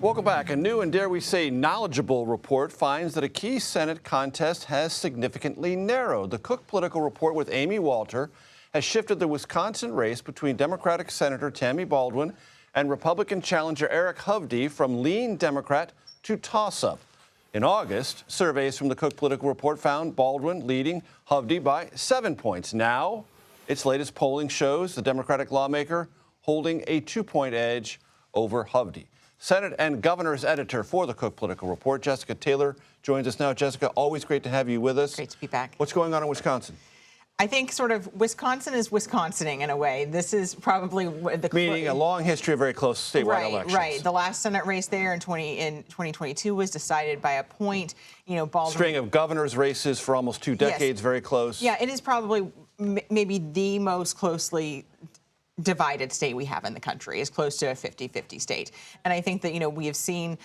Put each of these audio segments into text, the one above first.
Welcome back. A new and, dare we say, knowledgeable report finds that a key Senate contest has significantly narrowed. The Cook Political Report with Amy Walter has shifted the Wisconsin race between Democratic Senator Tammy Baldwin and Republican challenger Eric Hovde from lean Democrat to toss-up. In August, surveys from the Cook Political Report found Baldwin leading Hovde by 7 points. Now, its latest polling shows the Democratic lawmaker holding a 2-point edge over Hovde. Senate and Governor's editor for the Cook Political Report, Jessica Taylor, joins us now. Jessica, always great to have you with us. Great to be back. What's going on in Wisconsin? I think sort of Wisconsin is Wisconsining in a way. This is probably the meaning a long history of very close statewide elections. Right. The last Senate race there in 2022 was decided by a point. You know, Baldwin. String of governor's races for almost 2 decades, yes. Very close. Yeah, it is probably maybe the most closely divided state we have in the country, is close to a 50-50 state. And I think that, you know, we have seen,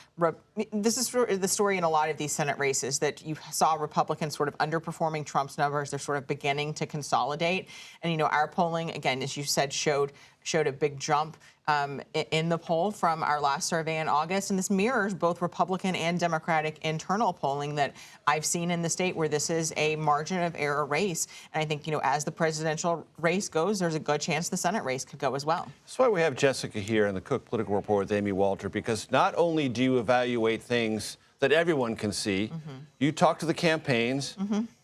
this is the story in a lot of these Senate races, that you saw Republicans sort of underperforming Trump's numbers. They're sort of beginning to consolidate. And, you know, our polling, again, as you said, showed a big jump in the poll from our last survey in August. And this mirrors both Republican and Democratic internal polling that I've seen in the state, where this is a margin of error race. And I think, you know, as the presidential race goes, there's a good chance the Senate race could go as well. That's why we have Jessica here in the Cook Political Report with Amy Walter, because not only do you evaluate things that everyone can see, you talk to the campaigns,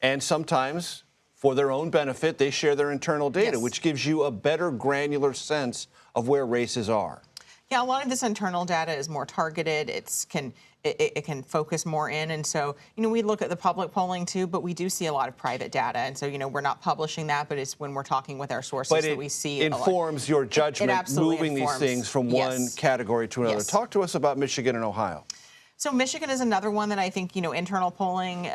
and sometimes, for their own benefit, they share their internal data, which gives you a better granular sense of where races are. Yeah, a lot of this internal data is more targeted. It can focus more in. And so, you know, we look at the public polling too, but we do see a lot of private data. And so, you know, we're not publishing that, but it's when we're talking with our sources that we see it informs your judgment, moving these things from one category to another. Talk to us about Michigan and Ohio. So Michigan is another one that I think, you know, internal polling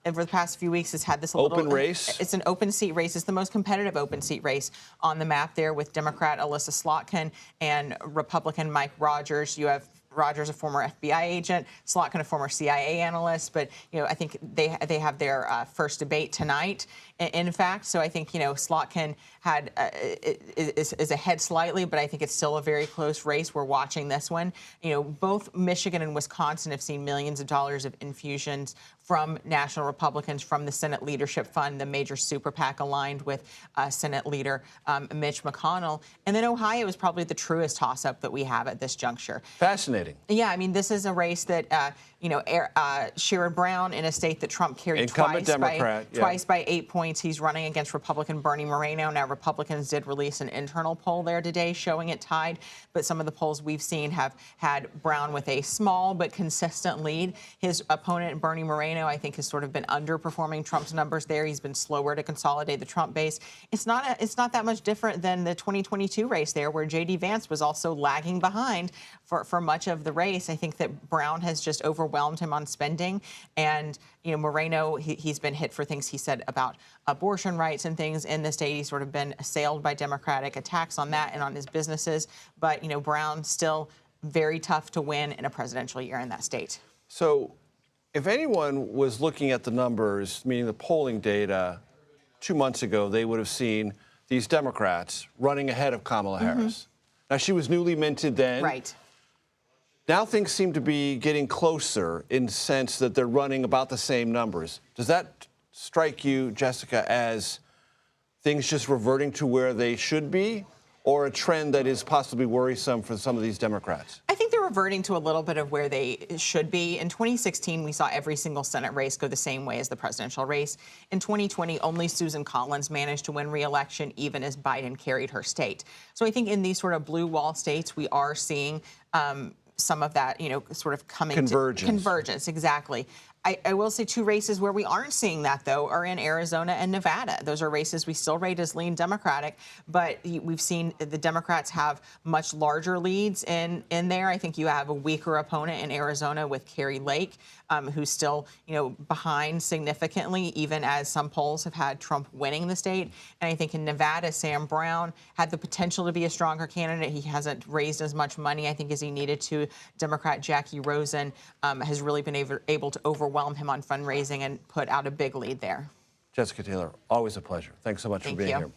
over the past few weeks has had this open race. It's an open seat race. It's the most competitive open seat race on the map there, with Democrat Alyssa Slotkin and Republican Mike Rogers. You have Rogers, a former FBI agent, Slotkin, a former CIA analyst. But, you know, I think they have their first debate tonight, in fact. So I think, you know, Slotkin is ahead slightly, but I think it's still a very close race. We're watching this one. You know, both Michigan and Wisconsin have seen millions of dollars of infusions from national Republicans, from the Senate Leadership Fund, the major super PAC aligned with Senate Leader Mitch McConnell. And then Ohio is probably the truest toss-up that we have at this juncture. Fascinating. Yeah, I mean, this is a race that, you know, Sherrod Brown, in a state that Trump carried twice by 8 points. He's running against Republican Bernie Moreno. Now, Republicans did release an internal poll there today showing it tied, but some of the polls we've seen have had Brown with a small but consistent lead. His opponent, Bernie Moreno, I think has sort of been underperforming Trump's numbers there. He's been slower to consolidate the Trump base. It's not that much different than the 2022 race there, where J.D. Vance was also lagging behind for much of the race. I think that Brown has just overwhelmed him on spending. And, you know, Moreno, he's been hit for things he said about abortion rights and things in the state. He's sort of been assailed by Democratic attacks on that and on his businesses. But, you know, Brown still very tough to win in a presidential year in that state. So if anyone was looking at the numbers, meaning the polling data, 2 months ago, they would have seen these Democrats running ahead of Kamala Harris. Now, she was newly minted then. Right. Now things seem to be getting closer in the sense that they're running about the same numbers. Does that strike you, Jessica, as things just reverting to where they should be, or a trend that is possibly worrisome for some of these Democrats? I think they're reverting to a little bit of where they should be. In 2016, we saw every single Senate race go the same way as the presidential race. In 2020, only Susan Collins managed to win re-election, even as Biden carried her state. So I think in these sort of blue wall states, we are seeing some of that, you know, sort of coming convergence. Convergence, exactly. I will say 2 races where we aren't seeing that, though, are in Arizona and Nevada. Those are races we still rate as lean Democratic, but we've seen the Democrats have much larger leads in there. I think you have a weaker opponent in Arizona with Carrie Lake, who's still, you know, behind significantly, even as some polls have had Trump winning the state. And I think in Nevada, Sam Brown had the potential to be a stronger candidate. He hasn't raised as much money, I think, as he needed to. Democrat Jackie Rosen has really been able to overwhelm him on fundraising and put out a big lead there. Jessica Taylor, always a pleasure. Thanks so much for being here.